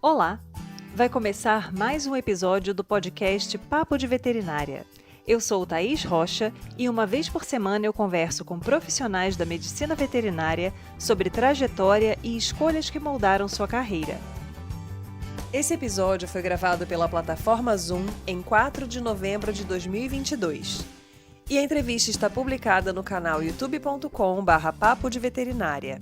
Olá! Vai começar mais um episódio do podcast Papo de Veterinária. Eu sou Thaís Rocha e uma vez por semana eu converso com profissionais da medicina veterinária sobre trajetória e escolhas que moldaram sua carreira. Esse episódio foi gravado pela plataforma Zoom em 4 de novembro de 2022. E a entrevista está publicada no canal youtube.com/papo de veterinária.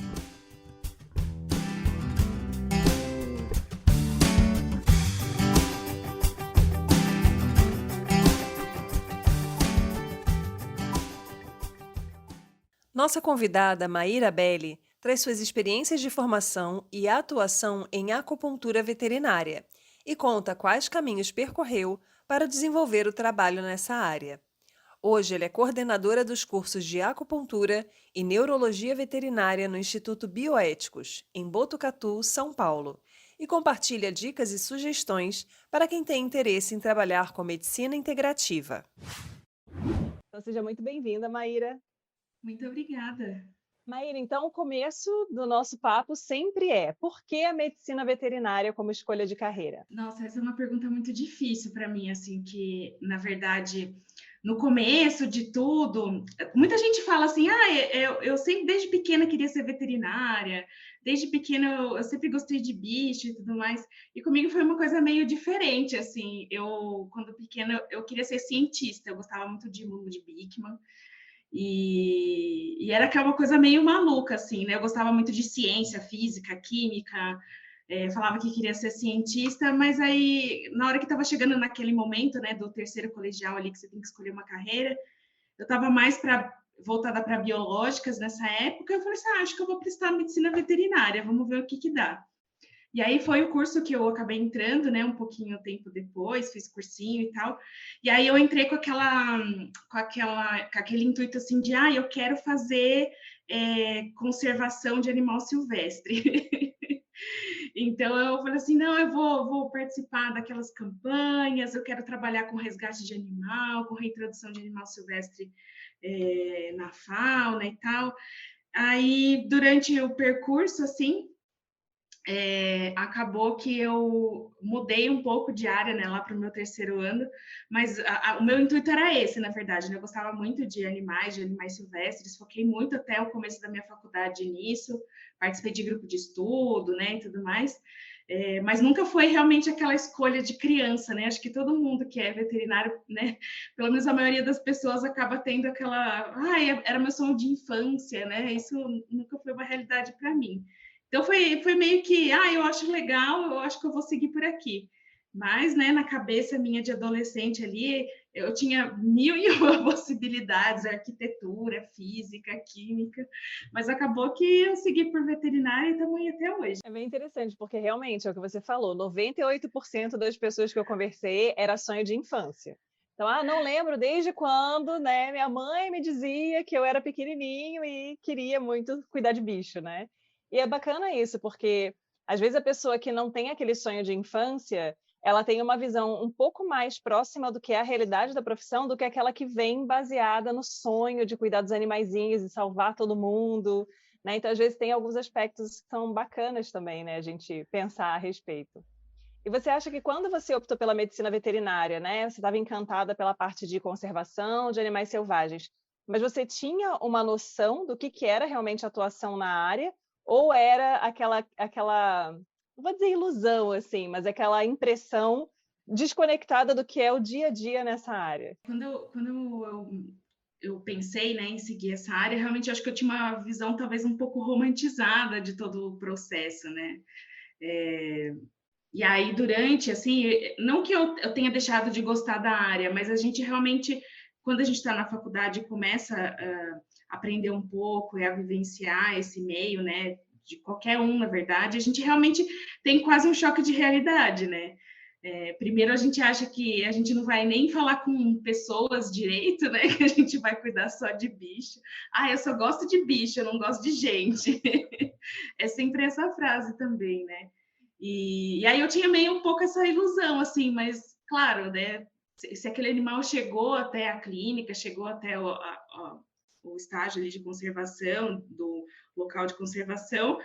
Nossa convidada, Maíra Belli, traz suas experiências de formação e atuação em acupuntura veterinária e conta quais caminhos percorreu para desenvolver o trabalho nessa área. Hoje, ela é coordenadora dos cursos de acupuntura e neurologia veterinária no Instituto Bioéticos, em Botucatu, São Paulo, e compartilha dicas e sugestões para quem tem interesse em trabalhar com medicina integrativa. Então, seja muito bem-vinda, Maíra. Muito obrigada. Maíra, então o começo do nosso papo sempre é: por que a medicina veterinária como escolha de carreira? Nossa, essa é uma pergunta muito difícil para mim, assim, que, na verdade, no começo de tudo, muita gente fala assim, eu sempre, desde pequena, queria ser veterinária, desde pequena eu sempre gostei de bicho e tudo mais, e comigo foi uma coisa meio diferente, assim, quando pequena, eu queria ser cientista, eu gostava muito de Ludwig Bickmann, e era aquela coisa meio maluca, assim, né? Eu gostava muito de ciência, física, química, falava que queria ser cientista, mas aí, na hora que estava chegando naquele momento, né, do terceiro colegial ali, que você tem que escolher uma carreira, eu estava mais voltada para biológicas nessa época, eu falei assim, acho que eu vou prestar medicina veterinária, vamos ver o que dá. E aí foi o curso que eu acabei entrando, né, um pouquinho tempo depois, fiz cursinho e tal. E aí eu entrei com aquele intuito assim de, eu quero fazer conservação de animal silvestre. Então eu falei assim, não, eu vou participar daquelas campanhas, eu quero trabalhar com resgate de animal, com reintrodução de animal silvestre na fauna e tal. Aí durante o percurso, assim, acabou que eu mudei um pouco de área, né, lá para o meu terceiro ano, mas o meu intuito era esse, na verdade, né? Eu gostava muito de animais silvestres, foquei muito até o começo da minha faculdade nisso, participei de grupo de estudo, né, e tudo mais, mas nunca foi realmente aquela escolha de criança, né? Acho que todo mundo que é veterinário, né, pelo menos a maioria das pessoas acaba tendo aquela, era meu sonho de infância, né? Isso nunca foi uma realidade para mim. Então foi meio que, eu acho legal, eu acho que eu vou seguir por aqui. Mas, né, na cabeça minha de adolescente ali, eu tinha mil e uma possibilidades, arquitetura, física, química, mas acabou que eu segui por veterinária e estamos aí até hoje. É bem interessante, porque realmente é o que você falou, 98% das pessoas que eu conversei era sonho de infância. Então, não lembro desde quando, né, minha mãe me dizia que eu era pequenininho e queria muito cuidar de bicho, né? E é bacana isso, porque às vezes a pessoa que não tem aquele sonho de infância, ela tem uma visão um pouco mais próxima do que é a realidade da profissão, do que aquela que vem baseada no sonho de cuidar dos animaizinhos e salvar todo mundo, né? Então, às vezes, tem alguns aspectos que são bacanas também, né, a gente pensar a respeito. E você acha que quando você optou pela medicina veterinária, né, você estava encantada pela parte de conservação de animais selvagens, mas você tinha uma noção do que era realmente atuação na área, ou era aquela, não vou dizer ilusão, assim, mas aquela impressão desconectada do que é o dia a dia nessa área? Quando eu pensei, né, em seguir essa área, realmente acho que eu tinha uma visão talvez um pouco romantizada de todo o processo, né? E aí, durante, assim, não que eu tenha deixado de gostar da área, mas a gente realmente, quando a gente está na faculdade, começa a aprender um pouco e a vivenciar esse meio, né, de qualquer um, na verdade, a gente realmente tem quase um choque de realidade, né? Primeiro, a gente acha que a gente não vai nem falar com pessoas direito, né? Que a gente vai cuidar só de bicho. Eu só gosto de bicho, eu não gosto de gente. É sempre essa frase também, né? E aí eu tinha meio um pouco essa ilusão, assim, mas claro, né? Se aquele animal chegou até a clínica, chegou até o estágio ali de conservação, do local de conservação,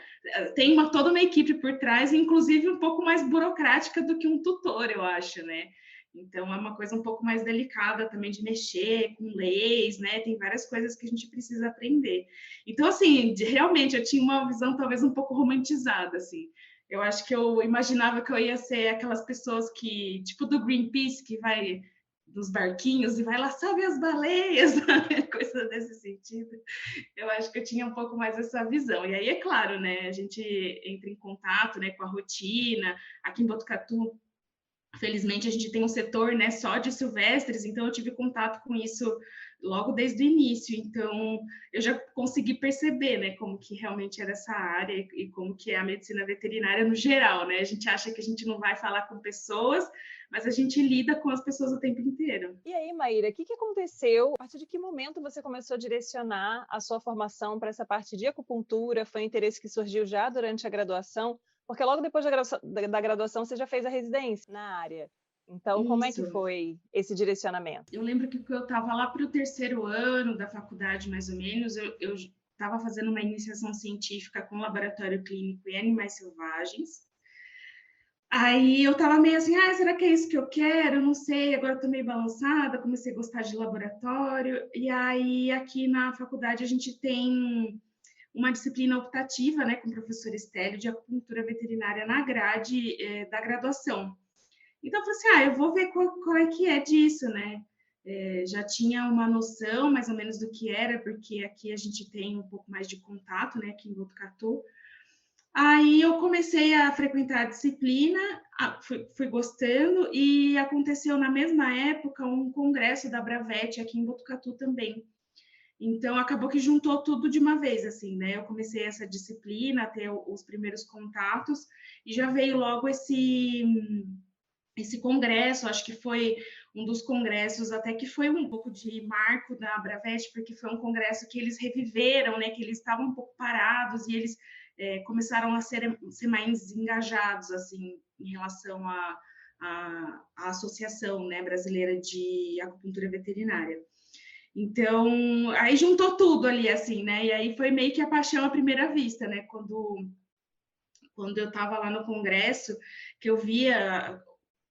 tem toda uma equipe por trás, inclusive um pouco mais burocrática do que um tutor, eu acho, né? Então, é uma coisa um pouco mais delicada também de mexer com leis, né? Tem várias coisas que a gente precisa aprender. Então, assim, realmente, eu tinha uma visão talvez um pouco romantizada, assim. Eu acho que eu imaginava que eu ia ser aquelas pessoas que, tipo do Greenpeace, que vai dos barquinhos e vai lá, salve as baleias, coisa desse sentido. Eu acho que eu tinha um pouco mais essa visão. E aí, é claro, né, a gente entra em contato, né, com a rotina. Aqui em Botucatu, felizmente, a gente tem um setor, né, só de silvestres, então eu tive contato com isso logo desde o início. Então, eu já consegui perceber, né, como que realmente era essa área e como que é a medicina veterinária no geral, né? A gente acha que a gente não vai falar com pessoas, mas a gente lida com as pessoas o tempo inteiro. E aí, Maíra, o que aconteceu? A partir de que momento você começou a direcionar a sua formação para essa parte de acupuntura? Foi um interesse que surgiu já durante a graduação? Porque logo depois da graduação você já fez a residência na área. Então, como é que Isso. foi esse direcionamento? Eu lembro que eu estava lá para o terceiro ano da faculdade, mais ou menos, eu estava fazendo uma iniciação científica com laboratório clínico em animais selvagens. Aí eu estava meio assim, será que é isso que eu quero? Eu não sei, agora eu tô meio balançada, comecei a gostar de laboratório. E aí aqui na faculdade a gente tem uma disciplina optativa, né, com o professor Estélio, de acupuntura veterinária na grade da graduação. Então eu falei assim, eu vou ver qual é que é disso, né? Já tinha uma noção mais ou menos do que era, porque aqui a gente tem um pouco mais de contato, né, aqui em Botucatu. Aí eu comecei a frequentar a disciplina, fui gostando, e aconteceu na mesma época um congresso da Bravet aqui em Botucatu também. Então, acabou que juntou tudo de uma vez, assim, né? Eu comecei essa disciplina, a ter os primeiros contatos, e já veio logo esse congresso, acho que foi um dos congressos até que foi um pouco de marco da Bravet, porque foi um congresso que eles reviveram, né? Que eles estavam um pouco parados e eles começaram a ser mais engajados, assim, em relação à Associação, né, Brasileira de Acupuntura Veterinária. Então, aí juntou tudo ali, assim, né? E aí foi meio que a paixão à primeira vista, né? Quando eu estava lá no congresso, que eu via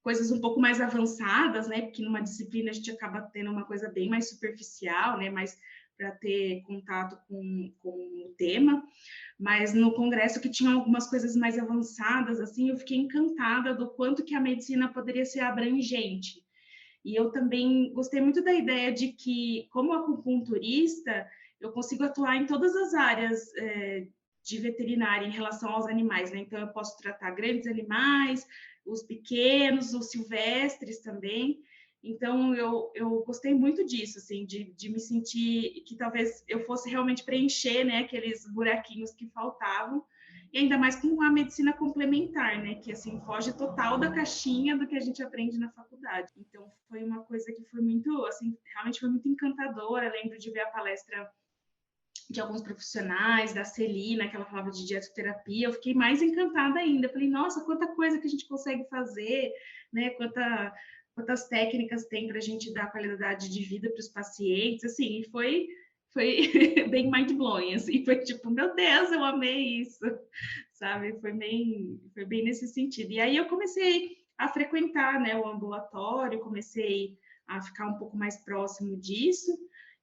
coisas um pouco mais avançadas, né? Porque numa disciplina a gente acaba tendo uma coisa bem mais superficial, né? Mais para ter contato com o tema. Mas no congresso que tinha algumas coisas mais avançadas, assim, eu fiquei encantada do quanto que a medicina poderia ser abrangente. E eu também gostei muito da ideia de que, como acupunturista, eu consigo atuar em todas as áreas de veterinária em relação aos animais, né? Então, eu posso tratar grandes animais, os pequenos, os silvestres também. Então, eu gostei muito disso, assim, de me sentir que talvez eu fosse realmente preencher, né, aqueles buraquinhos que faltavam, e ainda mais com a medicina complementar, né, que, assim, foge total da caixinha do que a gente aprende na faculdade. Então, foi uma coisa que foi muito, assim, realmente foi muito encantadora. Eu lembro de ver a palestra de alguns profissionais, da Celina, que ela falava de dietoterapia, eu fiquei mais encantada ainda. Eu falei, nossa, quanta coisa que a gente consegue fazer, né? Quantas técnicas tem para a gente dar qualidade de vida para os pacientes, assim, foi bem mind-blowing, assim, foi tipo, meu Deus, eu amei isso, sabe? Foi bem nesse sentido. E aí eu comecei a frequentar, né, o ambulatório, comecei a ficar um pouco mais próximo disso,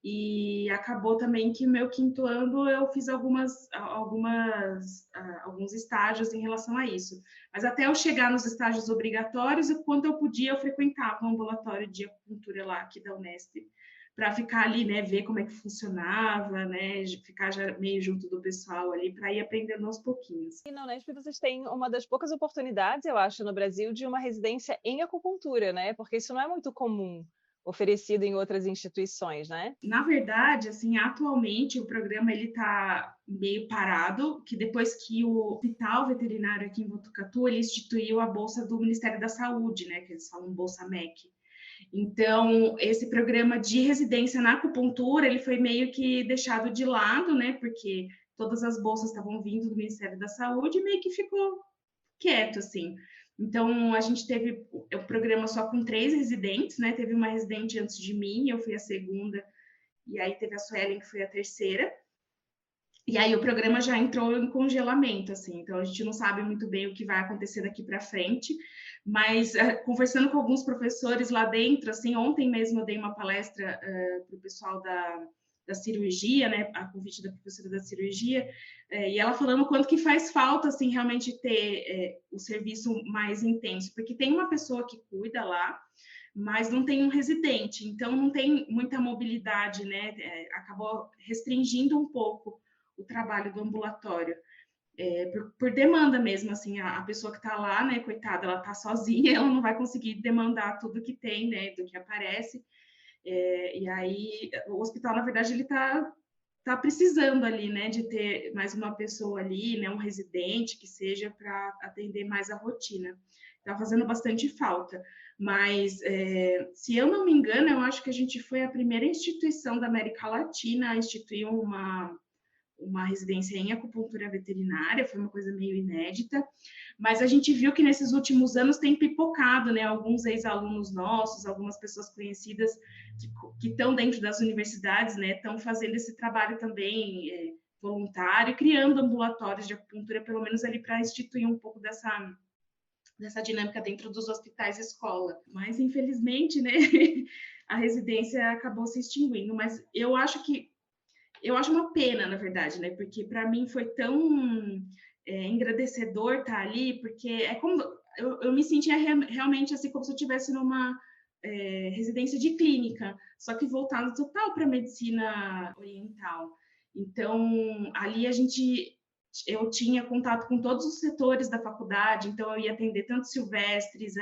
e acabou também que meu quinto ano eu fiz alguns estágios em relação a isso. Mas até eu chegar nos estágios obrigatórios, quando eu podia, eu frequentava o ambulatório de acupuntura lá aqui da Unesp, para ficar ali, né, ver como é que funcionava, né, ficar já meio junto do pessoal ali, para ir aprendendo aos pouquinhos. E na Unesp vocês têm uma das poucas oportunidades, eu acho, no Brasil, de uma residência em acupuntura, né? Porque isso não é muito comum, oferecido em outras instituições, né? Na verdade, assim, atualmente o programa ele está meio parado, que depois que o Hospital Veterinário aqui em Botucatu, ele instituiu a bolsa do Ministério da Saúde, né, que eles falam Bolsa MEC. Então, esse programa de residência na acupuntura, ele foi meio que deixado de lado, né, porque todas as bolsas estavam vindo do Ministério da Saúde e meio que ficou quieto, assim. Então, a gente teve o programa só com 3 residentes, né? Teve uma residente antes de mim, eu fui a segunda, e aí teve a Suelen, que foi a terceira, e aí o programa já entrou em congelamento, assim, então a gente não sabe muito bem o que vai acontecer daqui para frente, mas conversando com alguns professores lá dentro, assim, ontem mesmo eu dei uma palestra para o pessoal da cirurgia, né, a convite da professora da cirurgia, e ela falando o quanto que faz falta, assim, realmente ter o serviço mais intenso, porque tem uma pessoa que cuida lá, mas não tem um residente, então não tem muita mobilidade, né, acabou restringindo um pouco o trabalho do ambulatório. Por demanda mesmo, assim, a pessoa que está lá, né, coitada, ela está sozinha, ela não vai conseguir demandar tudo que tem, né, do que aparece, e aí o hospital, na verdade, ele tá precisando ali, né, de ter mais uma pessoa ali, né, um residente que seja para atender mais a rotina. Tá fazendo bastante falta. Mas, se eu não me engano, eu acho que a gente foi a primeira instituição da América Latina a instituir uma residência em acupuntura veterinária, foi uma coisa meio inédita, mas a gente viu que nesses últimos anos tem pipocado, né? Alguns ex-alunos nossos, algumas pessoas conhecidas que estão dentro das universidades, né? Estão fazendo esse trabalho também voluntário, criando ambulatórios de acupuntura, pelo menos ali para instituir um pouco dessa dinâmica dentro dos hospitais escola. Mas, infelizmente, né, a residência acabou se extinguindo. Mas eu acho uma pena, na verdade, né? Porque para mim foi tão engrandecedor estar ali, porque é como eu me sentia realmente assim como se eu estivesse numa residência de clínica, só que voltado total para a medicina oriental. Então, ali eu tinha contato com todos os setores da faculdade, então eu ia atender tanto silvestres,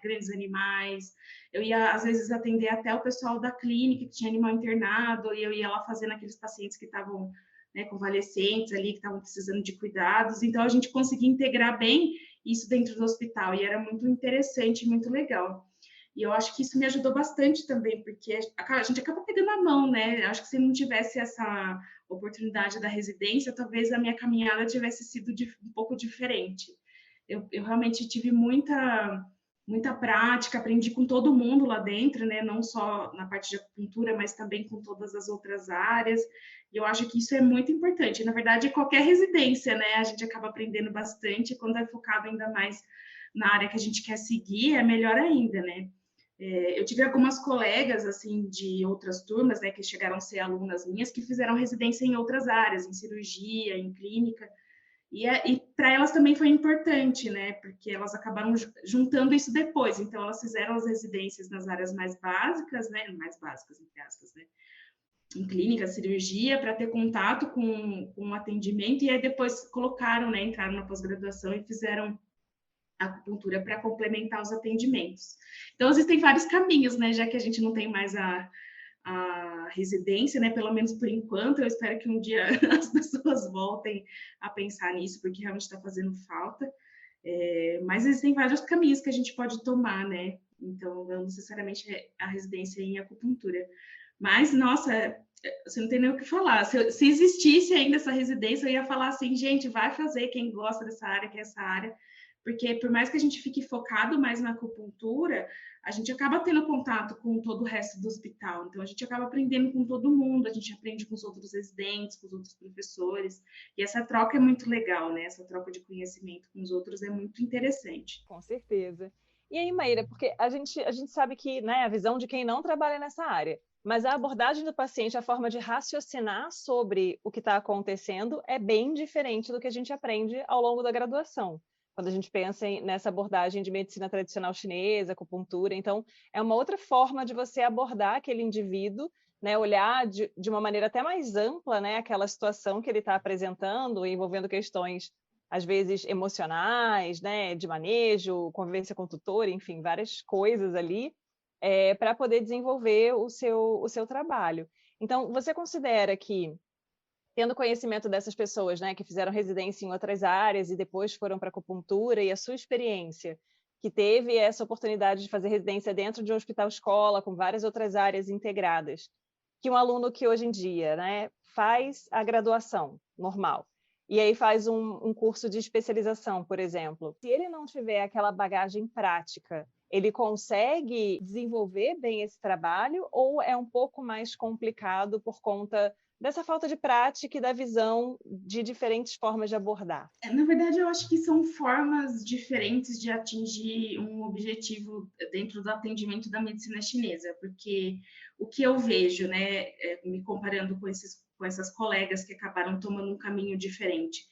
grandes animais, eu ia, às vezes, atender até o pessoal da clínica, que tinha animal internado, e eu ia lá fazendo aqueles pacientes que estavam, né, convalescentes ali, que estavam precisando de cuidados, então a gente conseguia integrar bem isso dentro do hospital, e era muito interessante, muito legal. E eu acho que isso me ajudou bastante também, porque a gente acaba pegando a mão, né? Eu acho que se não tivesse essa oportunidade da residência, talvez a minha caminhada tivesse sido um pouco diferente. Eu realmente tive muita prática, aprendi com todo mundo lá dentro, né? Não só na parte de acupuntura, mas também com todas as outras áreas. E eu acho que isso é muito importante. Na verdade, qualquer residência, né? A gente acaba aprendendo bastante. Quando é focado ainda mais na área que a gente quer seguir, é melhor ainda, né? Eu tive algumas colegas, assim, de outras turmas, né, que chegaram a ser alunas minhas, que fizeram residência em outras áreas, em cirurgia, em clínica, e para elas também foi importante, né, porque elas acabaram juntando isso depois, então elas fizeram as residências nas áreas mais básicas, entre aspas, né, em clínica, cirurgia, para ter contato com o atendimento, e aí depois colocaram, né, entraram na pós-graduação e fizeram acupuntura para complementar os atendimentos. Então, existem vários caminhos, né? Já que a gente não tem mais a residência, né? Pelo menos por enquanto, eu espero que um dia as pessoas voltem a pensar nisso, porque realmente está fazendo falta. Mas existem vários caminhos que a gente pode tomar, né? Então, não necessariamente a residência em acupuntura. Mas, nossa, você não tem nem o que falar. Se existisse ainda essa residência, eu ia falar assim, gente, vai fazer quem gosta dessa área, quer essa área, porque por mais que a gente fique focado mais na acupuntura, a gente acaba tendo contato com todo o resto do hospital. Então, a gente acaba aprendendo com todo mundo, a gente aprende com os outros residentes, com os outros professores. E essa troca é muito legal, né? Essa troca de conhecimento com os outros é muito interessante. Com certeza. E aí, Maíra, porque a gente sabe que, né, a visão de quem não trabalha nessa área, mas a abordagem do paciente, a forma de raciocinar sobre o que está acontecendo é bem diferente do que a gente aprende ao longo da graduação. Quando a gente pensa nessa abordagem de medicina tradicional chinesa, acupuntura, então é uma outra forma de você abordar aquele indivíduo, né, olhar de uma maneira até mais ampla, né, aquela situação que ele está apresentando, envolvendo questões às vezes emocionais, né, de manejo, convivência com tutor, enfim, várias coisas ali, para poder desenvolver o seu trabalho. Então, você considera que, tendo conhecimento dessas pessoas, né, que fizeram residência em outras áreas e depois foram para a acupuntura, e a sua experiência, que teve essa oportunidade de fazer residência dentro de um hospital-escola, com várias outras áreas integradas, que um aluno que hoje em dia, né, faz a graduação normal, e aí faz um curso de especialização, por exemplo, se ele não tiver aquela bagagem prática ele consegue desenvolver bem esse trabalho ou é um pouco mais complicado por conta dessa falta de prática e da visão de diferentes formas de abordar? Na verdade, eu acho que são formas diferentes de atingir um objetivo dentro do atendimento da medicina chinesa, porque o que eu vejo, né, me comparando com essas colegas que acabaram tomando um caminho diferente,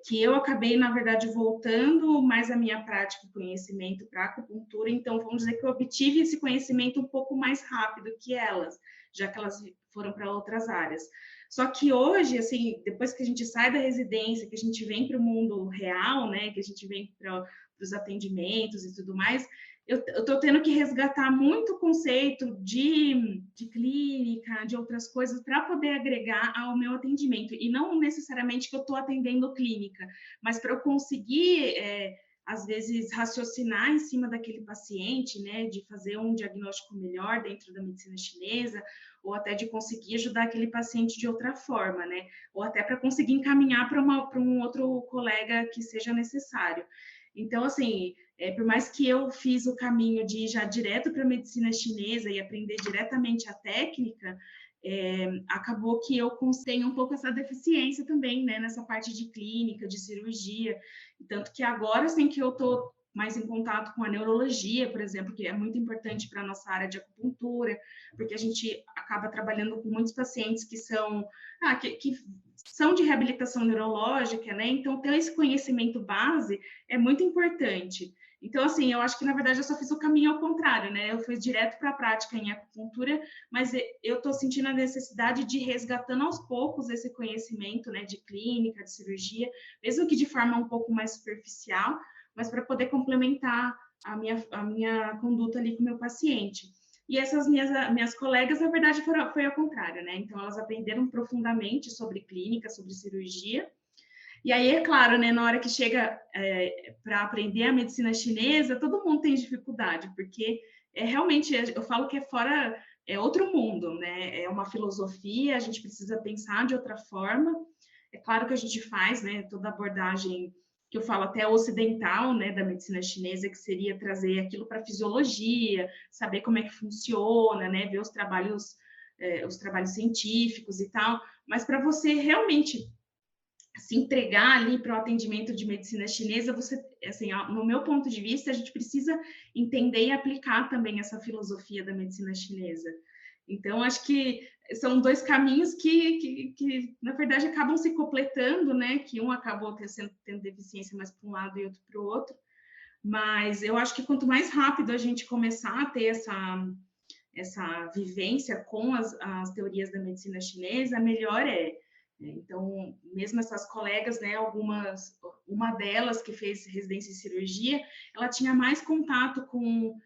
que eu acabei, na verdade, voltando mais a minha prática e conhecimento para a acupuntura, então vamos dizer que eu obtive esse conhecimento um pouco mais rápido que elas, já que elas foram para outras áreas. Só que hoje, assim, depois que a gente sai da residência, que a gente vem para o mundo real, né, que a gente vem para os atendimentos e tudo mais, eu estou tendo que resgatar muito conceito de clínica, de outras coisas, para poder agregar ao meu atendimento. E não necessariamente que eu estou atendendo clínica, mas para eu conseguir, às vezes, raciocinar em cima daquele paciente, né, de fazer um diagnóstico melhor dentro da medicina chinesa, ou até de conseguir ajudar aquele paciente de outra forma, né? Ou até para conseguir encaminhar para um outro colega que seja necessário. Então, assim, por mais que eu fiz o caminho de ir já direto para a medicina chinesa e aprender diretamente a técnica, acabou que eu tenho um pouco essa deficiência também, né, nessa parte de clínica, de cirurgia, tanto que agora, assim, que eu estou mais em contato com a neurologia, por exemplo, que é muito importante para a nossa área de acupuntura, porque a gente acaba trabalhando com muitos pacientes que são, que são de reabilitação neurológica, né? Então, ter esse conhecimento base é muito importante. Então, assim, eu acho que, na verdade, eu só fiz o caminho ao contrário, né? Eu fui direto para a prática em acupuntura, mas eu estou sentindo a necessidade de ir resgatando aos poucos esse conhecimento, né, de clínica, de cirurgia, mesmo que de forma um pouco mais superficial, mas para poder complementar a minha conduta ali com o meu paciente. E essas minhas colegas, na verdade, foi ao contrário, né? Então, elas aprenderam profundamente sobre clínica, sobre cirurgia. E aí, é claro, né, na hora que chega para aprender a medicina chinesa, todo mundo tem dificuldade, porque realmente, eu falo que é outro mundo, né? É uma filosofia, a gente precisa pensar de outra forma. É claro que a gente faz, né, toda a abordagem que eu falo até ocidental, né, da medicina chinesa, que seria trazer aquilo para a fisiologia, saber como é que funciona, né, ver os trabalhos científicos e tal, mas para você realmente se entregar ali para o atendimento de medicina chinesa, você, assim, no meu ponto de vista, a gente precisa entender e aplicar também essa filosofia da medicina chinesa. Então, acho que são dois caminhos que na verdade, acabam se completando, né? Que um acabou tendo deficiência mais para um lado e outro para o outro. Mas eu acho que quanto mais rápido a gente começar a ter essa vivência com as teorias da medicina chinesa, melhor é. Então, mesmo essas colegas, né, uma delas que fez residência em cirurgia, ela tinha mais contato com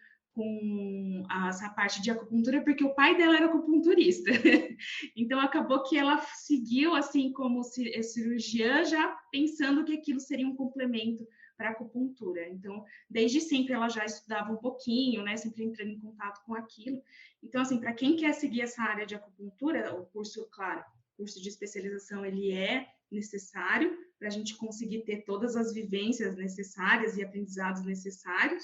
essa parte de acupuntura, porque o pai dela era acupunturista. Então, acabou que ela seguiu, assim, como cirurgiã, já pensando que aquilo seria um complemento para a acupuntura. Então, desde sempre ela já estudava um pouquinho, né, sempre entrando em contato com aquilo. Então, assim, para quem quer seguir essa área de acupuntura, o curso, claro, o curso de especialização, ele é necessário para a gente conseguir ter todas as vivências necessárias e aprendizados necessários,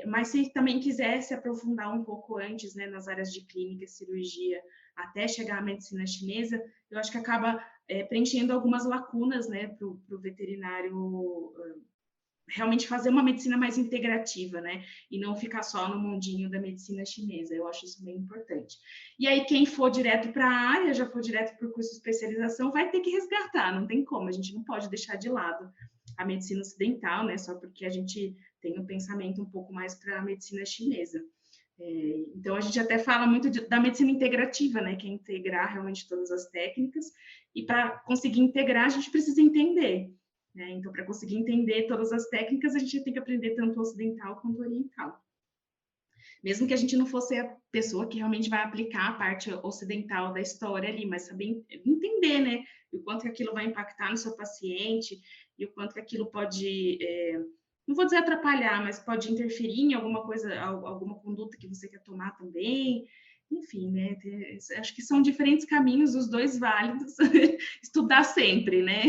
mas se também quiser se aprofundar um pouco antes, né, nas áreas de clínica e cirurgia, até chegar à medicina chinesa, eu acho que acaba preenchendo algumas lacunas, né, para o veterinário realmente fazer uma medicina mais integrativa, né? E não ficar só no mundinho da medicina chinesa. Eu acho isso bem importante. E aí, quem for direto para a área, já for direto para o curso de especialização, vai ter que resgatar, não tem como, a gente não pode deixar de lado a medicina ocidental, né? Só porque a gente tem um pensamento um pouco mais para a medicina chinesa. Então, a gente até fala muito da medicina integrativa, né? Que é integrar realmente todas as técnicas. E para conseguir integrar, a gente precisa entender. Né? Então, para conseguir entender todas as técnicas, a gente tem que aprender tanto ocidental quanto oriental. Mesmo que a gente não fosse a pessoa que realmente vai aplicar a parte ocidental da história ali, mas saber entender, né? O quanto que aquilo vai impactar no seu paciente e o quanto que aquilo pode, não vou dizer atrapalhar, mas pode interferir em alguma coisa, alguma conduta que você quer tomar também. Enfim, né? Acho que são diferentes caminhos, os dois válidos. Estudar sempre, né?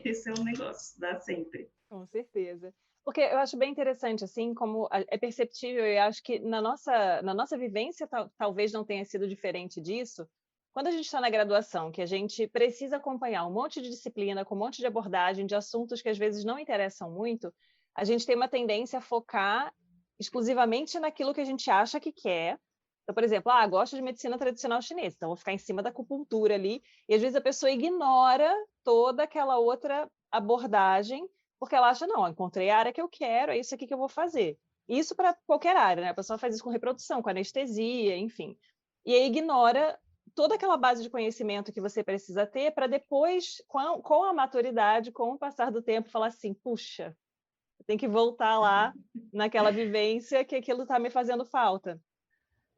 Esse é um negócio, estudar sempre. Com certeza. Porque eu acho bem interessante, assim, como é perceptível, e acho que na nossa vivência talvez não tenha sido diferente disso. Quando a gente está na graduação, que a gente precisa acompanhar um monte de disciplina, com um monte de abordagem, de assuntos que às vezes não interessam muito, a gente tem uma tendência a focar exclusivamente naquilo que a gente acha que quer. Então, por exemplo, gosto de medicina tradicional chinesa, então vou ficar em cima da acupuntura ali, e às vezes a pessoa ignora toda aquela outra abordagem porque ela acha, não, encontrei a área que eu quero, é isso aqui que eu vou fazer. Isso para qualquer área, né? A pessoa faz isso com reprodução, com anestesia, enfim. E aí ignora toda aquela base de conhecimento que você precisa ter para depois, com a maturidade, com o passar do tempo, falar assim, puxa, tem que voltar lá naquela vivência que aquilo está me fazendo falta.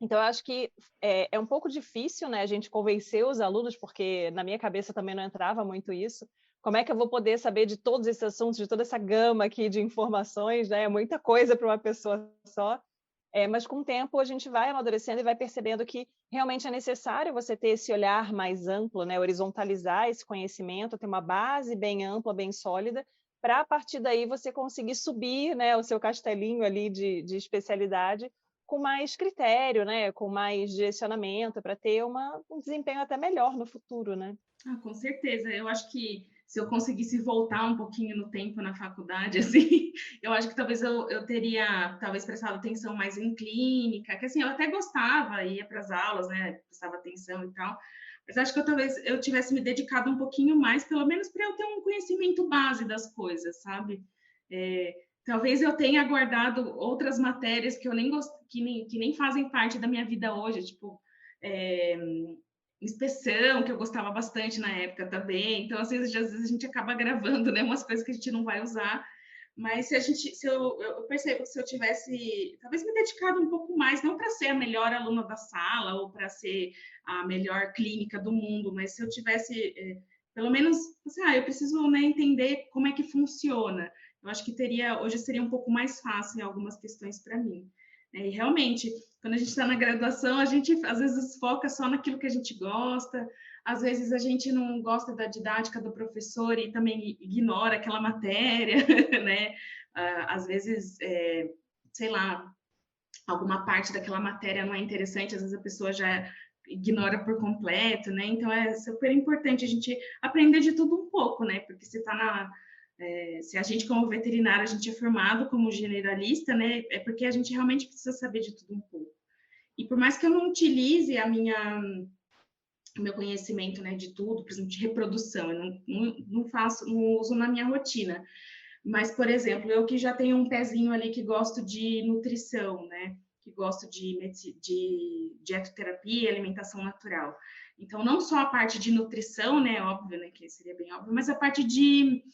Então, eu acho que é um pouco difícil, né, a gente convencer os alunos, porque na minha cabeça também não entrava muito isso. Como é que eu vou poder saber de todos esses assuntos, de toda essa gama aqui de informações, né? É muita coisa para uma pessoa só. Mas com o tempo a gente vai amadurecendo e vai percebendo que realmente é necessário você ter esse olhar mais amplo, né? Horizontalizar esse conhecimento, ter uma base bem ampla, bem sólida, para a partir daí você conseguir subir, né, o seu castelinho ali de especialidade com mais critério, né, com mais direcionamento, para ter um desempenho até melhor no futuro, né? Com certeza. Eu acho que se eu conseguisse voltar um pouquinho no tempo na faculdade, assim, eu acho que talvez eu teria, talvez, prestado atenção mais em clínica, que assim, eu até gostava, ia para as aulas, né, prestava atenção e tal, mas acho que talvez eu tivesse me dedicado um pouquinho mais, pelo menos para eu ter um conhecimento base das coisas, sabe? Talvez eu tenha guardado outras matérias que eu nem gosto, que nem fazem parte da minha vida hoje, tipo, é, inspeção, que eu gostava bastante na época também. Então, às vezes a gente acaba gravando, né, umas coisas que a gente não vai usar. Mas eu percebo que se eu tivesse, talvez me dedicado um pouco mais, não para ser a melhor aluna da sala ou para ser a melhor clínica do mundo, mas se eu tivesse, pelo menos, assim, eu preciso, né, entender como é que funciona. Eu acho que hoje seria um pouco mais fácil em algumas questões para mim. E realmente, quando a gente está na graduação, a gente às vezes foca só naquilo que a gente gosta, às vezes a gente não gosta da didática do professor e também ignora aquela matéria, né? Às vezes, sei lá, alguma parte daquela matéria não é interessante, às vezes a pessoa já ignora por completo, né? Então é super importante a gente aprender de tudo um pouco, né? Porque se a gente, como veterinário, a gente é formado como generalista, né? É porque a gente realmente precisa saber de tudo um pouco. E por mais que eu não utilize o meu conhecimento, né, de tudo, por exemplo, de reprodução, eu não uso na minha rotina. Mas, por exemplo, eu que já tenho um pezinho ali que gosto de nutrição, né? Que gosto de dietoterapia, alimentação natural. Então, não só a parte de nutrição, né? Óbvio, né? Que seria bem óbvio, mas a parte de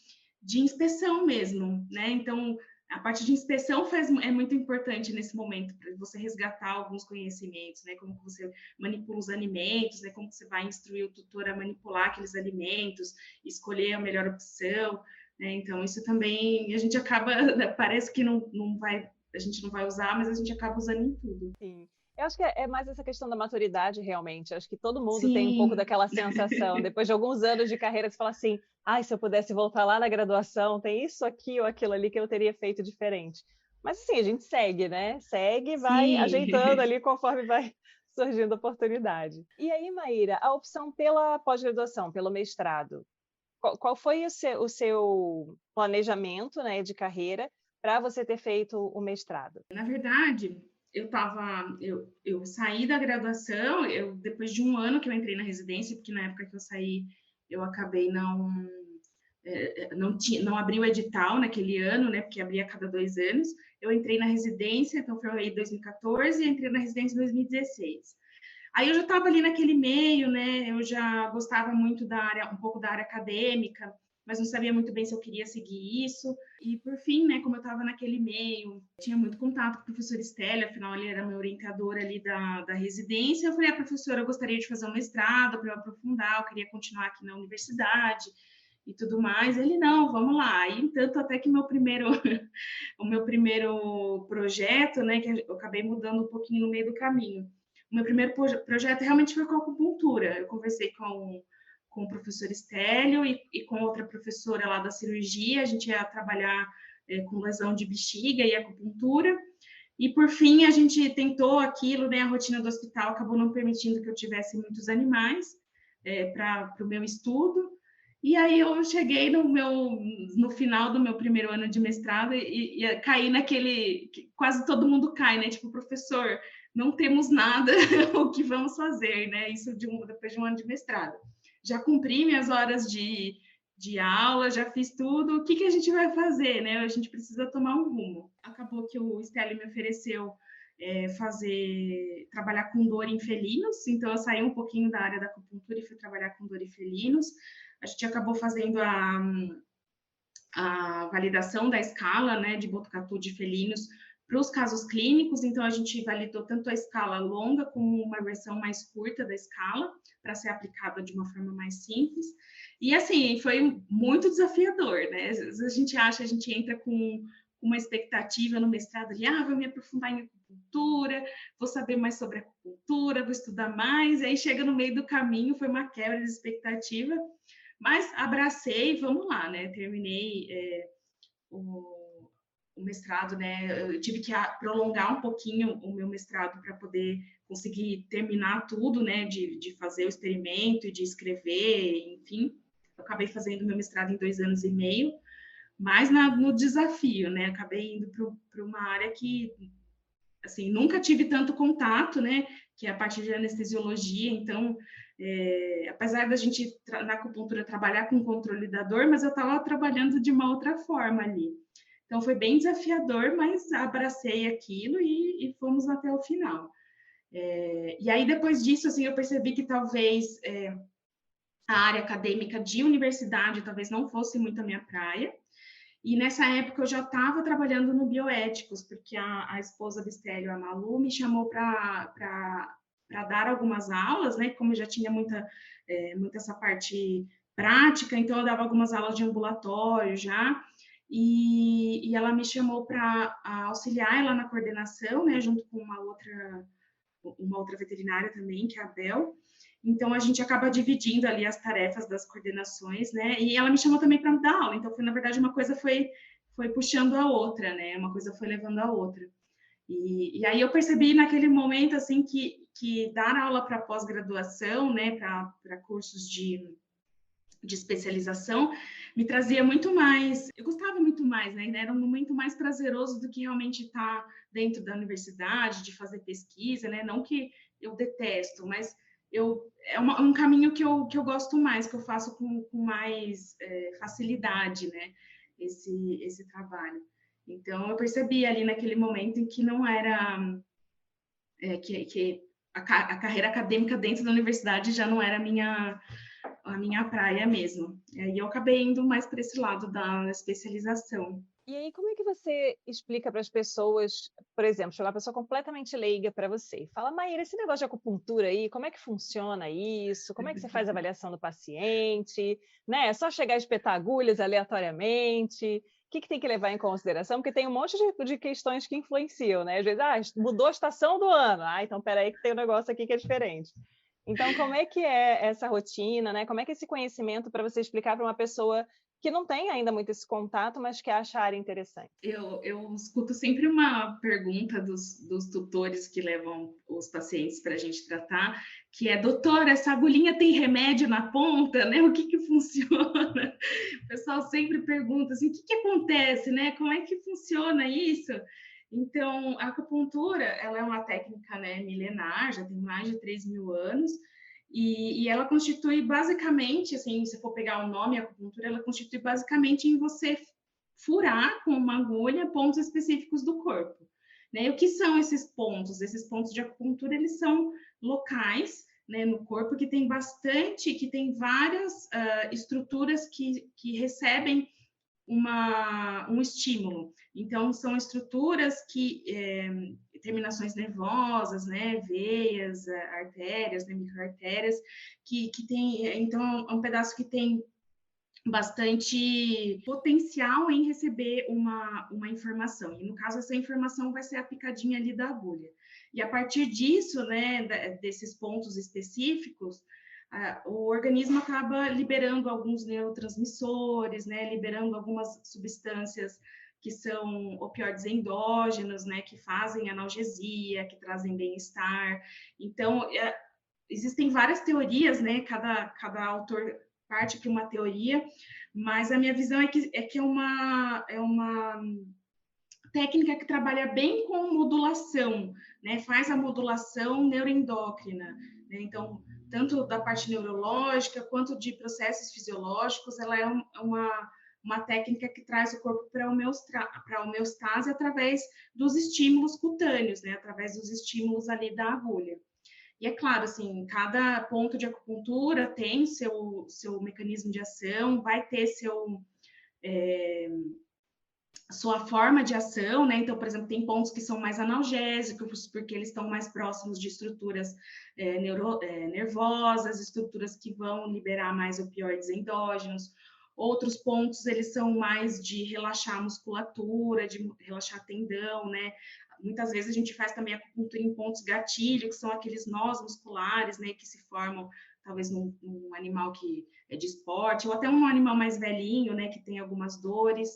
inspeção mesmo, né? Então, a parte de inspeção é muito importante nesse momento para você resgatar alguns conhecimentos, né? Como você manipula os alimentos, né? Como você vai instruir o tutor a manipular aqueles alimentos, escolher a melhor opção, né? Então, isso também a gente acaba, parece que não vai, a gente não vai usar, mas a gente acaba usando em tudo. Sim. Eu acho que é mais essa questão da maturidade, realmente. Acho que todo mundo tem um pouco Sim, daquela sensação, depois de alguns anos de carreira, você fala assim: ai, se eu pudesse voltar lá na graduação, tem isso aqui ou aquilo ali que eu teria feito diferente. Mas assim, a gente segue, né? Segue e vai ajeitando sim. ali conforme vai surgindo a oportunidade. E aí, Maíra, a opção pela pós-graduação, pelo mestrado, qual foi o seu planejamento, né, de carreira para você ter feito o mestrado? Na verdade, eu saí da graduação, depois de um ano que eu entrei na residência, porque na época que eu saí, eu acabei não abri o edital naquele ano, né? Porque abria a cada 2 anos. Eu entrei na residência, então foi aí 2014 e entrei na residência em 2016. Aí eu já estava ali naquele meio, né? Eu já gostava muito um pouco da área acadêmica, mas não sabia muito bem se eu queria seguir isso. E por fim, né, como eu estava naquele meio, tinha muito contato com o professor Estélio, afinal ele era meu orientador ali da residência. Eu falei, professora, eu gostaria de fazer um mestrado para eu aprofundar, eu queria continuar aqui na universidade e tudo mais. Ele, não, vamos lá. E tanto até que o meu primeiro projeto, né, que eu acabei mudando um pouquinho no meio do caminho. O meu primeiro projeto realmente foi com a acupuntura. Eu conversei com o professor Estélio e com outra professora lá da cirurgia. A gente ia trabalhar com lesão de bexiga e acupuntura. E, por fim, a gente tentou aquilo, né? A rotina do hospital acabou não permitindo que eu tivesse muitos animais para o meu estudo. E aí eu cheguei no final do meu primeiro ano de mestrado e caí naquele... Quase todo mundo cai, né? Tipo, professor, não temos nada, o que vamos fazer, né? Isso depois de um ano de mestrado. Já cumpri minhas horas de aula, já fiz tudo, o que a gente vai fazer, né? A gente precisa tomar um rumo. Acabou que o Stélio me ofereceu trabalhar com dor em felinos, então eu saí um pouquinho da área da acupuntura e fui trabalhar com dor em felinos. A gente acabou fazendo a validação da escala, né, de Botucatu de felinos para os casos clínicos, então a gente validou tanto a escala longa como uma versão mais curta da escala, para ser aplicada de uma forma mais simples. E assim, foi muito desafiador, né? Às vezes a gente entra com uma expectativa no mestrado ali, vou me aprofundar em acupuntura, vou saber mais sobre acupuntura, vou estudar mais, e aí chega no meio do caminho, foi uma quebra de expectativa, mas abracei, vamos lá, né? Terminei o mestrado, né? Eu tive que prolongar um pouquinho o meu mestrado para poder conseguir terminar tudo, né? De fazer o experimento e de escrever, enfim. Eu acabei fazendo meu mestrado em 2 anos e meio, mas no desafio, né? Acabei indo para uma área que, assim, nunca tive tanto contato, né? Que é a parte de anestesiologia. Então, apesar da gente na acupuntura trabalhar com controle da dor, mas eu estava trabalhando de uma outra forma ali. Então, foi bem desafiador, mas abracei aquilo e fomos até o final. E aí, depois disso, assim, eu percebi que talvez a área acadêmica de universidade talvez não fosse muito a minha praia. E nessa época eu já estava trabalhando no Bioéticos, porque a esposa do Stélio, a Malu, me chamou para dar algumas aulas, né? Como eu já tinha muita essa parte prática, então eu dava algumas aulas de ambulatório já. E ela me chamou para auxiliar ela na coordenação, né? Junto com uma outra veterinária também, que é a Bel. Então, a gente acaba dividindo ali as tarefas das coordenações, né? E ela me chamou também para dar aula. Então, na verdade, uma coisa foi puxando a outra, né? Uma coisa foi levando a outra. E aí eu percebi naquele momento, assim, que dar aula para pós-graduação, né? Para cursos de especialização, me trazia muito mais, eu gostava muito mais, né? Era um momento mais prazeroso do que realmente estar dentro da universidade, de fazer pesquisa, né? Não que eu detesto, mas um caminho que eu gosto mais, que eu faço com mais facilidade, né? Esse trabalho. Então, eu percebi ali naquele momento em que não era... que a carreira acadêmica dentro da universidade já não era a minha praia mesmo. E eu acabei indo mais para esse lado da especialização. E aí, como é que você explica para as pessoas, por exemplo, chega uma pessoa completamente leiga para você e fala, Maíra, esse negócio de acupuntura aí, como é que funciona isso? Como é que você faz a avaliação do paciente? Né? É só chegar a espetar agulhas aleatoriamente? O que tem que levar em consideração? Porque tem um monte de questões que influenciam, né? Às vezes, mudou a estação do ano. Então peraí que tem um negócio aqui que é diferente. Então, como é que é essa rotina, né? Como é que é esse conhecimento para você explicar para uma pessoa que não tem ainda muito esse contato, mas que acha a área interessante? Eu escuto sempre uma pergunta dos tutores que levam os pacientes para a gente tratar, que é, doutora, essa agulhinha tem remédio na ponta, né? O que funciona? O pessoal sempre pergunta assim, o que acontece, né? Como é que funciona isso? Então, a acupuntura, ela é uma técnica, né, milenar, já tem mais de 3.000 anos, e ela constitui basicamente, assim, se for pegar o nome acupuntura, ela constitui basicamente em você furar com uma agulha pontos específicos do corpo. Né? E o que são esses pontos? Esses pontos de acupuntura, eles são locais, né, no corpo que tem várias estruturas que recebem um estímulo. Então, são estruturas terminações nervosas, né, veias, artérias, né, microartérias, que tem, então, é um pedaço que tem bastante potencial em receber uma informação. E, no caso, essa informação vai ser a picadinha ali da agulha. E, a partir disso, né, desses pontos específicos, o organismo acaba liberando alguns neurotransmissores, né, liberando algumas substâncias que são opioides endógenos, né, que fazem analgesia, que trazem bem-estar. Então, existem várias teorias, né, cada autor parte para uma teoria, mas a minha visão é uma técnica que trabalha bem com modulação, né? Faz a modulação neuroendócrina, né? Então, tanto da parte neurológica quanto de processos fisiológicos, ela é uma técnica que traz o corpo para a homeostase através dos estímulos cutâneos, né? Através dos estímulos ali da agulha. E é claro, assim, cada ponto de acupuntura tem seu mecanismo de ação, vai ter sua forma de ação, né? Então, por exemplo, tem pontos que são mais analgésicos, porque eles estão mais próximos de estruturas nervosas, estruturas que vão liberar mais opioides endógenos. Outros pontos, eles são mais de relaxar a musculatura, de relaxar tendão, né? Muitas vezes a gente faz também acupuntura em pontos gatilho, que são aqueles nós musculares, né? Que se formam, talvez, num animal que é de esporte, ou até um animal mais velhinho, né? Que tem algumas dores.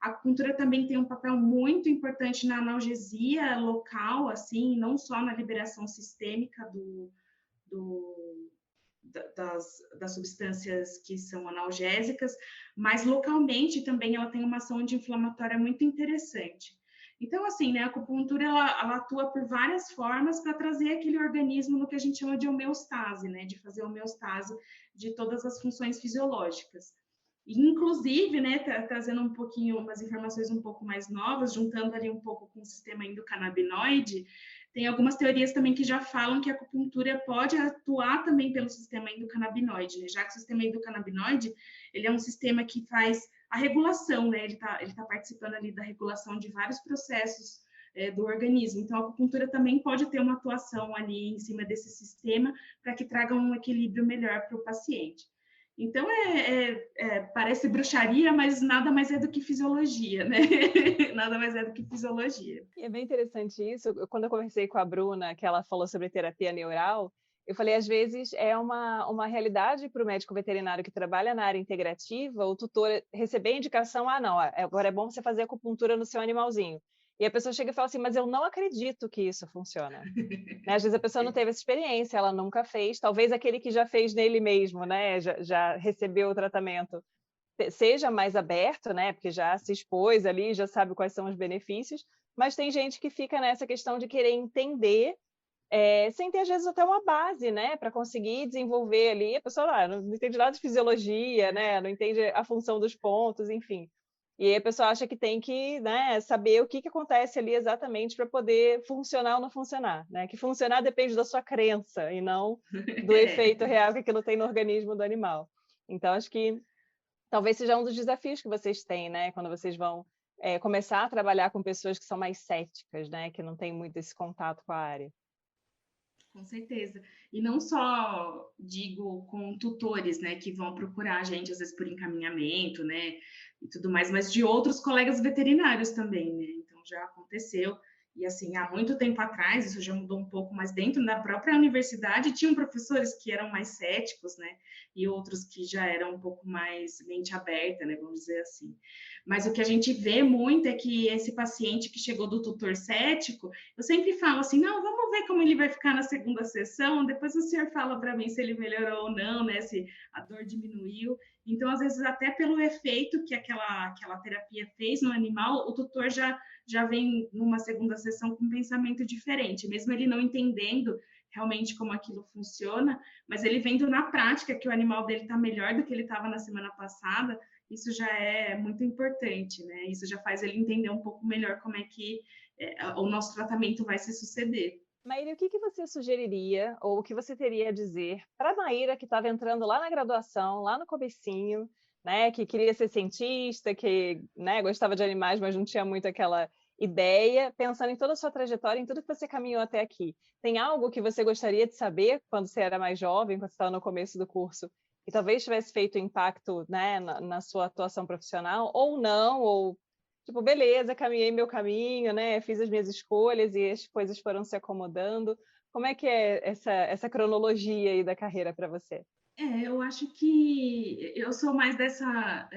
A acupuntura também tem um papel muito importante na analgesia local, assim, não só na liberação sistêmica das substâncias que são analgésicas, mas localmente também ela tem uma ação anti-inflamatória muito interessante. Então, assim, né, a acupuntura ela atua por várias formas para trazer aquele organismo no que a gente chama de homeostase, né, de fazer homeostase de todas as funções fisiológicas. Inclusive, né, trazendo um pouquinho, umas informações um pouco mais novas, juntando ali um pouco com o sistema endocannabinoide, tem algumas teorias também que já falam que a acupuntura pode atuar também pelo sistema endocannabinoide, né? Já que o sistema endocannabinoide, ele é um sistema que faz a regulação, né? Ele tá participando ali da regulação de vários processos do organismo. Então, a acupuntura também pode ter uma atuação ali em cima desse sistema para que traga um equilíbrio melhor para o paciente. Então, parece bruxaria, mas nada mais é do que fisiologia, né? Nada mais é do que fisiologia. E é bem interessante isso. Quando eu conversei com a Bruna, que ela falou sobre terapia neural, eu falei, às vezes, é uma realidade para o médico veterinário que trabalha na área integrativa, o tutor receber a indicação, não, agora é bom você fazer acupuntura no seu animalzinho. E a pessoa chega e fala assim, mas eu não acredito que isso funciona. Né? Às vezes a pessoa não teve essa experiência, ela nunca fez, talvez aquele que já fez nele mesmo, né? Já recebeu o tratamento, seja mais aberto, né? Porque já se expôs ali, já sabe quais são os benefícios, mas tem gente que fica nessa questão de querer entender, sem ter, às vezes, até uma base, né? Para conseguir desenvolver ali. A pessoa não entende nada de fisiologia, né? Não entende a função dos pontos, enfim. E aí a pessoa acha que tem que, né, saber o que acontece ali exatamente para poder funcionar ou não funcionar, né? Que funcionar depende da sua crença e não do efeito real que aquilo tem no organismo do animal. Então, acho que talvez seja um dos desafios que vocês têm, né? Quando vocês vão começar a trabalhar com pessoas que são mais céticas, né? Que não têm muito esse contato com a área. Com certeza. E não só, digo, com tutores, né, que vão procurar a gente, às vezes, por encaminhamento, né, e tudo mais, mas de outros colegas veterinários também, né? Então, já aconteceu. E, assim, há muito tempo atrás, isso já mudou um pouco, mas dentro da própria universidade, tinham professores que eram mais céticos, né, e outros que já eram um pouco mais mente aberta, né, vamos dizer assim. Mas o que a gente vê muito é que esse paciente que chegou do tutor cético, eu sempre falo assim, não, vamos ver como ele vai ficar na segunda sessão, depois o senhor fala para mim se ele melhorou ou não, né, se a dor diminuiu. Então, às vezes, até pelo efeito que aquela terapia fez no animal, o tutor já vem numa segunda sessão com um pensamento diferente, mesmo ele não entendendo realmente como aquilo funciona, mas ele vendo na prática que o animal dele está melhor do que ele estava na semana passada, isso já é muito importante, né? Isso já faz ele entender um pouco melhor como é que o nosso tratamento vai se suceder. Maíra, o que você sugeriria ou o que você teria a dizer para a Maíra que estava entrando lá na graduação, lá no comecinho, né, que queria ser cientista, que, né, gostava de animais, mas não tinha muito aquela ideia, pensando em toda a sua trajetória, em tudo que você caminhou até aqui. Tem algo que você gostaria de saber quando você era mais jovem, quando você estava no começo do curso, e talvez tivesse feito impacto, né, na sua atuação profissional, ou não, ou tipo, beleza, caminhei meu caminho, né? Fiz as minhas escolhas e as coisas foram se acomodando. Como é que é essa cronologia aí da carreira para você? Eu acho que eu sou mais dessa,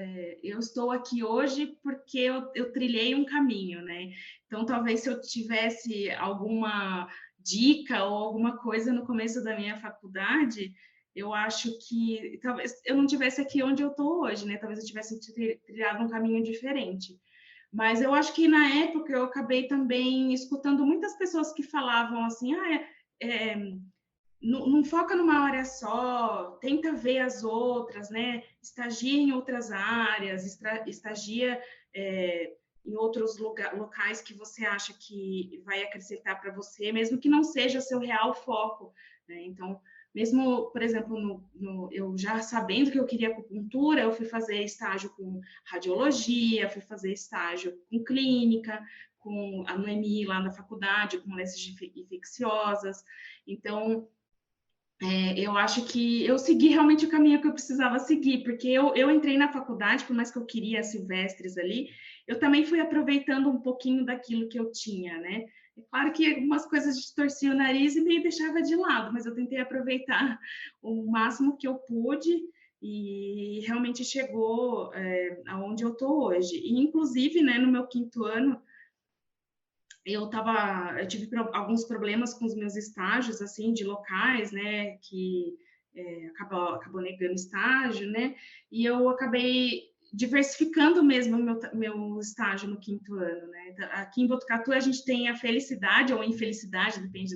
eu estou aqui hoje porque eu trilhei um caminho, né. Então talvez se eu tivesse alguma dica ou alguma coisa no começo da minha faculdade, eu acho que talvez eu não tivesse aqui onde eu estou hoje, né, talvez eu tivesse trilhado um caminho diferente. Mas eu acho que na época eu acabei também escutando muitas pessoas que falavam assim: não foca numa área só, tenta ver as outras, né? Estagia em outras áreas, estagia em outros locais que você acha que vai acrescentar para você, mesmo que não seja seu real foco, né? Então, mesmo, por exemplo, eu já sabendo que eu queria acupuntura, eu fui fazer estágio com radiologia, fui fazer estágio com clínica, com a NOEMI lá na faculdade, com doenças infecciosas. Então, eu acho que eu segui realmente o caminho que eu precisava seguir, porque eu entrei na faculdade, por mais que eu queria Silvestres ali, eu também fui aproveitando um pouquinho daquilo que eu tinha, né? É claro que algumas coisas distorcia o nariz e me deixava de lado, mas eu tentei aproveitar o máximo que eu pude e realmente chegou aonde eu estou hoje. E, inclusive, né, no meu 5º ano, eu tive alguns problemas com os meus estágios, assim, de locais, né, que acabou negando estágio, né, e eu acabei diversificando mesmo meu estágio no 5º ano, né. Aqui em Botucatu a gente tem a felicidade ou infelicidade, depende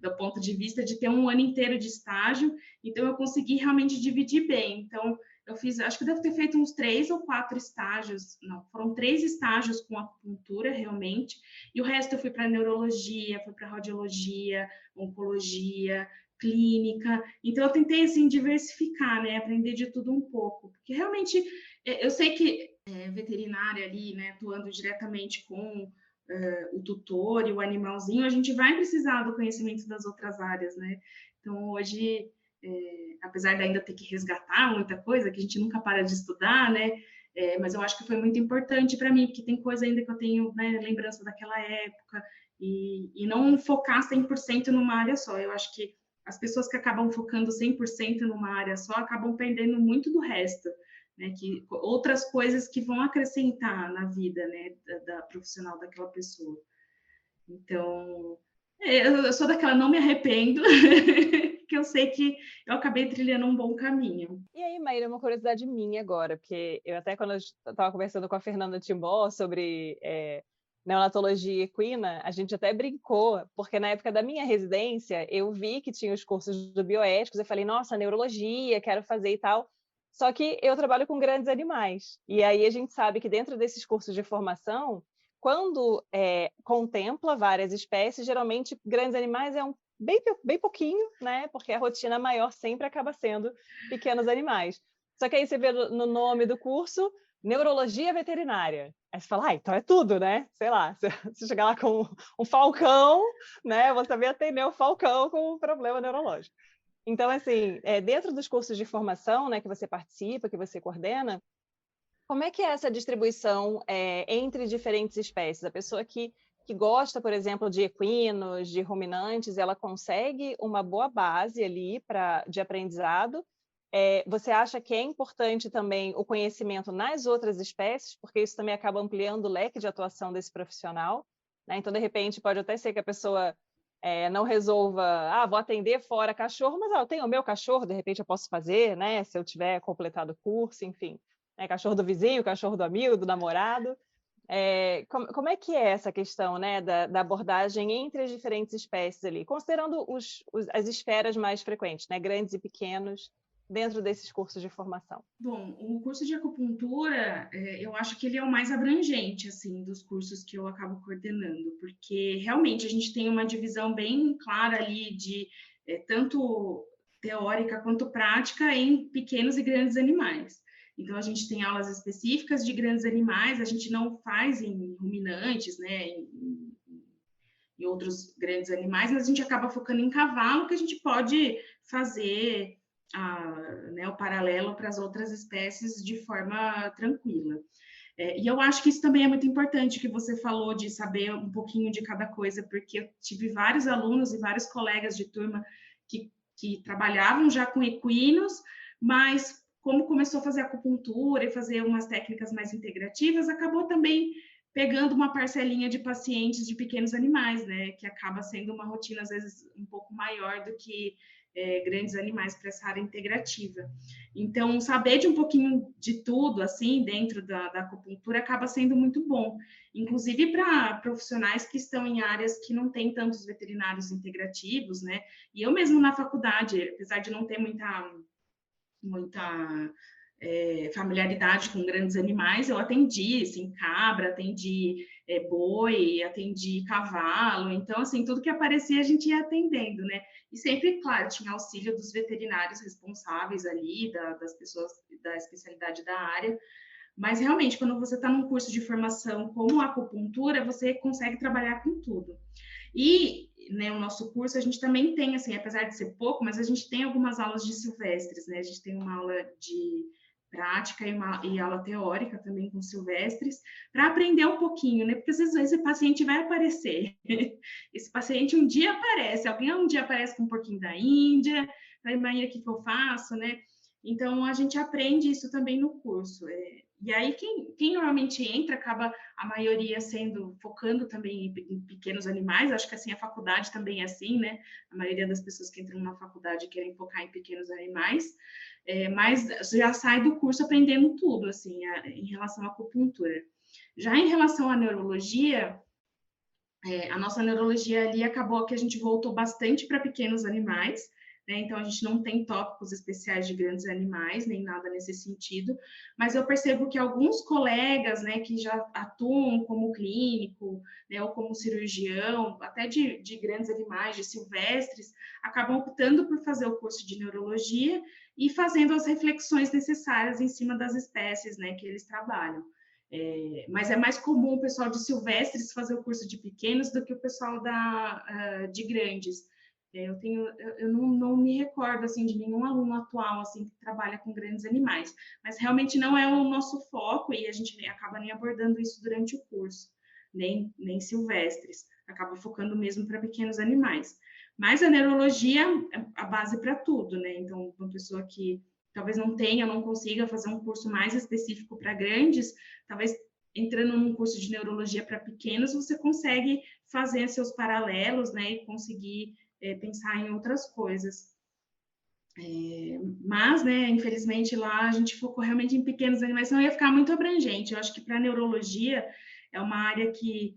do ponto de vista, de ter um ano inteiro de estágio, então eu consegui realmente dividir bem. Então, eu fiz, acho que devo ter feito uns 3 ou 4 estágios, não, foram 3 estágios com acupuntura, realmente, e o resto eu fui para neurologia, fui para radiologia, oncologia, clínica. Então eu tentei assim diversificar, né, aprender de tudo um pouco, porque realmente eu sei que veterinária ali, né, atuando diretamente com o tutor e o animalzinho, a gente vai precisar do conhecimento das outras áreas, né? Então hoje, apesar de ainda ter que resgatar muita coisa, que a gente nunca para de estudar, né? Mas eu acho que foi muito importante para mim, porque tem coisa ainda que eu tenho, né, lembrança daquela época, e não focar 100% numa área só. Eu acho que as pessoas que acabam focando 100% numa área só acabam perdendo muito do resto, né, que outras coisas que vão acrescentar na vida, né, da profissional daquela pessoa. Então, eu sou daquela, não me arrependo, que eu sei que eu acabei trilhando um bom caminho. E aí, Maíra, uma curiosidade minha agora, porque eu até quando eu estava conversando com a Fernanda Timbó sobre neonatologia equina, a gente até brincou, porque na época da minha residência, eu vi que tinha os cursos do bioéticos, eu falei, nossa, neurologia, quero fazer e tal. Só que eu trabalho com grandes animais. E aí a gente sabe que dentro desses cursos de formação, quando contempla várias espécies, geralmente grandes animais é bem pouquinho, né? Porque a rotina maior sempre acaba sendo pequenos animais. Só que aí você vê no nome do curso, neurologia veterinária. Aí você fala, então é tudo, né? Sei lá, você chegar lá com um falcão, né? Você vai atender o falcão com um problema neurológico. Então, assim, dentro dos cursos de formação, né, que você participa, que você coordena, como é que é essa distribuição entre diferentes espécies? A pessoa que gosta, por exemplo, de equinos, de ruminantes, ela consegue uma boa base ali de aprendizado. Você acha que é importante também o conhecimento nas outras espécies, porque isso também acaba ampliando o leque de atuação desse profissional, né? Então, de repente, pode até ser que a pessoa não resolva, vou atender fora cachorro, mas eu tenho o meu cachorro, de repente eu posso fazer, né? Se eu tiver completado o curso, enfim. Cachorro do vizinho, cachorro do amigo, do namorado. Como é que é essa questão, né, da abordagem entre as diferentes espécies ali, considerando as esferas mais frequentes, né, grandes e pequenos, dentro desses cursos de formação? Bom, o curso de acupuntura, eu acho que ele é o mais abrangente, assim, dos cursos que eu acabo coordenando, porque realmente a gente tem uma divisão bem clara ali de tanto teórica quanto prática em pequenos e grandes animais. Então, a gente tem aulas específicas de grandes animais, a gente não faz em ruminantes, né, em outros grandes animais, mas a gente acaba focando em cavalo, que a gente pode fazer né, o paralelo para as outras espécies de forma tranquila. E eu acho que isso também é muito importante, que você falou de saber um pouquinho de cada coisa, porque eu tive vários alunos e vários colegas de turma que que trabalhavam já com equinos, mas como começou a fazer acupuntura e fazer umas técnicas mais integrativas, acabou também pegando uma parcelinha de pacientes de pequenos animais, né? Que acaba sendo uma rotina, às vezes, um pouco maior do que grandes animais para essa área integrativa. Então, saber de um pouquinho de tudo, assim, dentro da acupuntura, acaba sendo muito bom. Inclusive para profissionais que estão em áreas que não têm tantos veterinários integrativos, né? E eu mesmo na faculdade, apesar de não ter muita familiaridade com grandes animais, eu atendi, assim, cabra, atendi boi, atendi cavalo, então, assim, tudo que aparecia a gente ia atendendo, né? E sempre, claro, tinha auxílio dos veterinários responsáveis ali, das pessoas da especialidade da área, mas realmente, quando você está num curso de formação como acupuntura, você consegue trabalhar com tudo. E, né, o nosso curso, a gente também tem, assim, apesar de ser pouco, mas a gente tem algumas aulas de silvestres, né? A gente tem uma aula de prática e aula teórica também com silvestres, para aprender um pouquinho, né? Porque às vezes esse paciente vai aparecer. Esse paciente um dia aparece, alguém um dia aparece com um porquinho da Índia, aí, Maíra, o que eu faço, né? Então, a gente aprende isso também no curso. E aí, quem normalmente entra, acaba a maioria focando também em pequenos animais. Acho que assim, a faculdade também é assim, né? A maioria das pessoas que entram na faculdade querem focar em pequenos animais, mas já sai do curso aprendendo tudo, assim, em relação à acupuntura. Já em relação à neurologia, a nossa neurologia ali acabou que a gente voltou bastante para pequenos animais, né? Então a gente não tem tópicos especiais de grandes animais, nem nada nesse sentido, mas eu percebo que alguns colegas, né, que já atuam como clínico, né, ou como cirurgião, até de grandes animais, de silvestres, acabam optando por fazer o curso de neurologia e fazendo as reflexões necessárias em cima das espécies, né, que eles trabalham. Mas é mais comum o pessoal de silvestres fazer o curso de pequenos do que o pessoal de grandes. Eu não me recordo assim de nenhum aluno atual assim que trabalha com grandes animais, mas realmente não é o nosso foco e a gente acaba nem abordando isso durante o curso, nem silvestres, acaba focando mesmo para pequenos animais. Mas a neurologia é a base para tudo, né? Então, uma pessoa que talvez não consiga fazer um curso mais específico para grandes, talvez entrando num curso de neurologia para pequenos, você consegue fazer seus paralelos, né, e conseguir pensar em outras coisas. Mas, né, infelizmente lá a gente focou realmente em pequenos animais, senão ia ficar muito abrangente. Eu acho que para neurologia é uma área que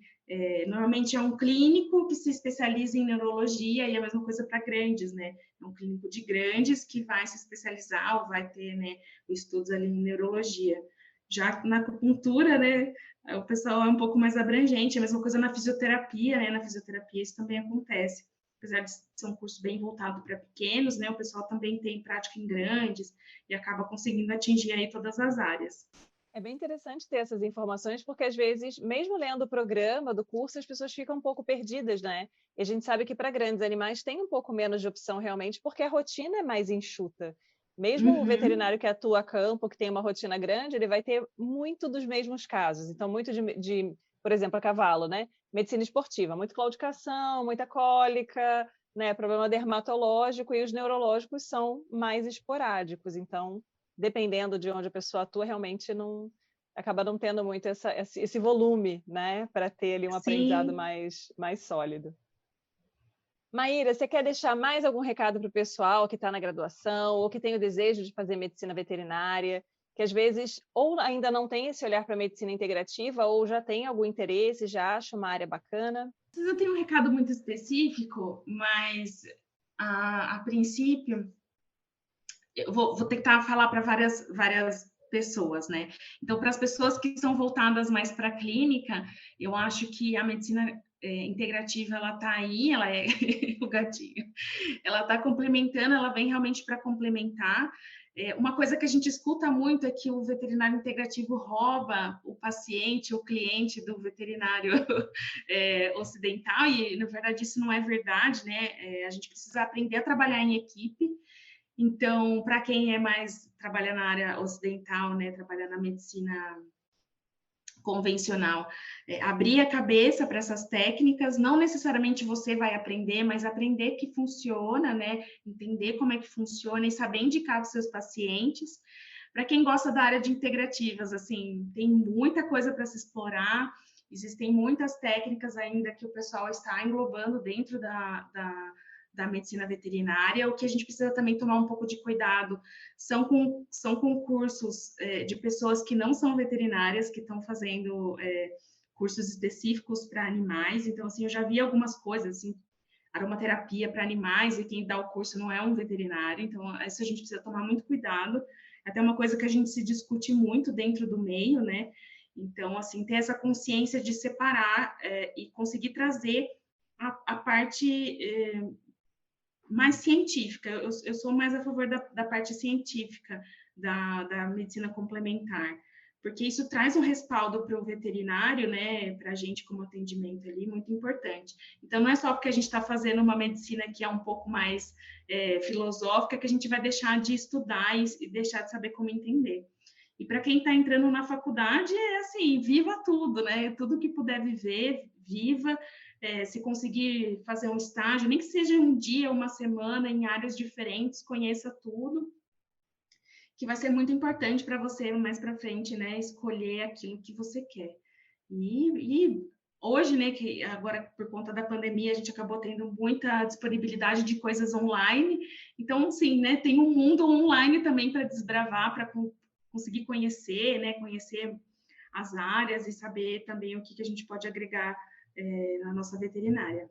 normalmente é um clínico que se especializa em neurologia e a mesma coisa para grandes, né? É um clínico de grandes que vai se especializar ou vai ter, né, estudos ali em neurologia. Já na acupuntura, né, o pessoal é um pouco mais abrangente, a mesma coisa na fisioterapia, né? Na fisioterapia isso também acontece. Apesar de ser um curso bem voltado para pequenos, né, o pessoal também tem prática em grandes e acaba conseguindo atingir aí todas as áreas. É bem interessante ter essas informações, porque às vezes, mesmo lendo o programa do curso, as pessoas ficam um pouco perdidas, né? E a gente sabe que para grandes animais tem um pouco menos de opção realmente, porque a rotina é mais enxuta. Mesmo o veterinário que atua a campo, que tem uma rotina grande, ele vai ter muito dos mesmos casos. Então, muito por exemplo, a cavalo, né? Medicina esportiva, muito claudicação, muita cólica, né? Problema dermatológico, e os neurológicos são mais esporádicos. Então, dependendo de onde a pessoa atua, realmente acaba não tendo muito esse volume, né, para ter ali um aprendizado mais sólido. Maíra, você quer deixar mais algum recado para o pessoal que está na graduação ou que tem o desejo de fazer medicina veterinária, que às vezes ou ainda não tem esse olhar para a medicina integrativa ou já tem algum interesse, já acha uma área bacana? Eu tenho um recado muito específico, mas a princípio eu vou tentar falar para várias pessoas, né? Então, para as pessoas que são voltadas mais para a clínica, eu acho que a medicina integrativa, ela está aí, ela é o gatinho, ela está complementando, ela vem realmente para complementar. Uma coisa que a gente escuta muito é que o veterinário integrativo rouba o paciente, o cliente do veterinário ocidental, e na verdade isso não é verdade, né? A gente precisa aprender a trabalhar em equipe. Então, para quem trabalha na área ocidental, né, trabalha na medicina convencional. Abrir a cabeça para essas técnicas, não necessariamente você vai aprender, mas aprender que funciona, né? Entender como é que funciona e saber indicar para os seus pacientes. Para quem gosta da área de integrativas, assim, tem muita coisa para se explorar, existem muitas técnicas ainda que o pessoal está englobando dentro da medicina veterinária. O que a gente precisa também tomar um pouco de cuidado são concursos de pessoas que não são veterinárias, que estão fazendo cursos específicos para animais. Então, assim, eu já vi algumas coisas, assim, aromaterapia para animais, e quem dá o curso não é um veterinário. Então, isso a gente precisa tomar muito cuidado. Até uma coisa que a gente se discute muito dentro do meio, né? Então, assim, ter essa consciência de separar e conseguir trazer a parte mais científica. Eu sou mais a favor da parte científica da medicina complementar, porque isso traz um respaldo para o veterinário, né, para a gente como atendimento ali, muito importante. Então, não é só porque a gente está fazendo uma medicina que é um pouco mais filosófica que a gente vai deixar de estudar e deixar de saber como entender. E para quem está entrando na faculdade, é assim, viva tudo, né? Tudo que puder viver, viva. Se conseguir fazer um estágio, nem que seja um dia, uma semana, em áreas diferentes, conheça tudo, que vai ser muito importante para você mais para frente, né? Escolher aquilo que você quer. E hoje, né, que agora por conta da pandemia a gente acabou tendo muita disponibilidade de coisas online, então, sim, né, tem um mundo online também para desbravar, para conseguir conhecer, né, conhecer as áreas e saber também o que a gente pode agregar na nossa veterinária.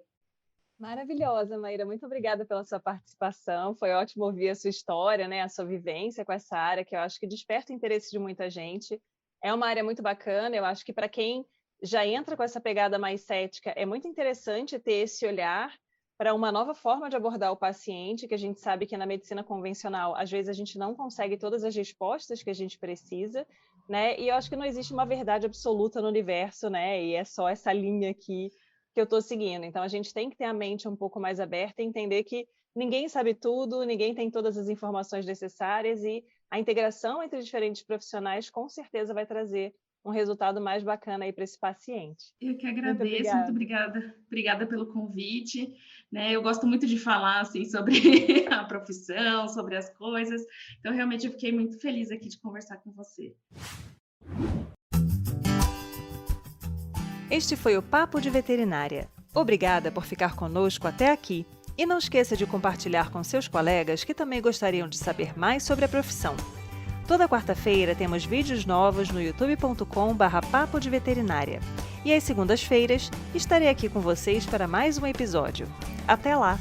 Maravilhosa, Maíra. Muito obrigada pela sua participação. Foi ótimo ouvir a sua história, né, a sua vivência com essa área, que eu acho que desperta o interesse de muita gente. É uma área muito bacana. Eu acho que para quem já entra com essa pegada mais cética, é muito interessante ter esse olhar para uma nova forma de abordar o paciente, que a gente sabe que na medicina convencional, às vezes a gente não consegue todas as respostas que a gente precisa, né? E eu acho que não existe uma verdade absoluta no universo, né? E é só essa linha aqui que eu estou seguindo. Então, a gente tem que ter a mente um pouco mais aberta e entender que ninguém sabe tudo, ninguém tem todas as informações necessárias e a integração entre diferentes profissionais com certeza vai trazer um resultado mais bacana aí para esse paciente. Eu que agradeço, muito obrigada. Obrigada pelo convite. Né? Eu gosto muito de falar assim, sobre a profissão, sobre as coisas. Então, realmente, eu fiquei muito feliz aqui de conversar com você. Este foi o Papo de Veterinária. Obrigada por ficar conosco até aqui. E não esqueça de compartilhar com seus colegas que também gostariam de saber mais sobre a profissão. Toda quarta-feira temos vídeos novos no youtube.com/papo de veterinária. E às segundas-feiras estarei aqui com vocês para mais um episódio. Até lá!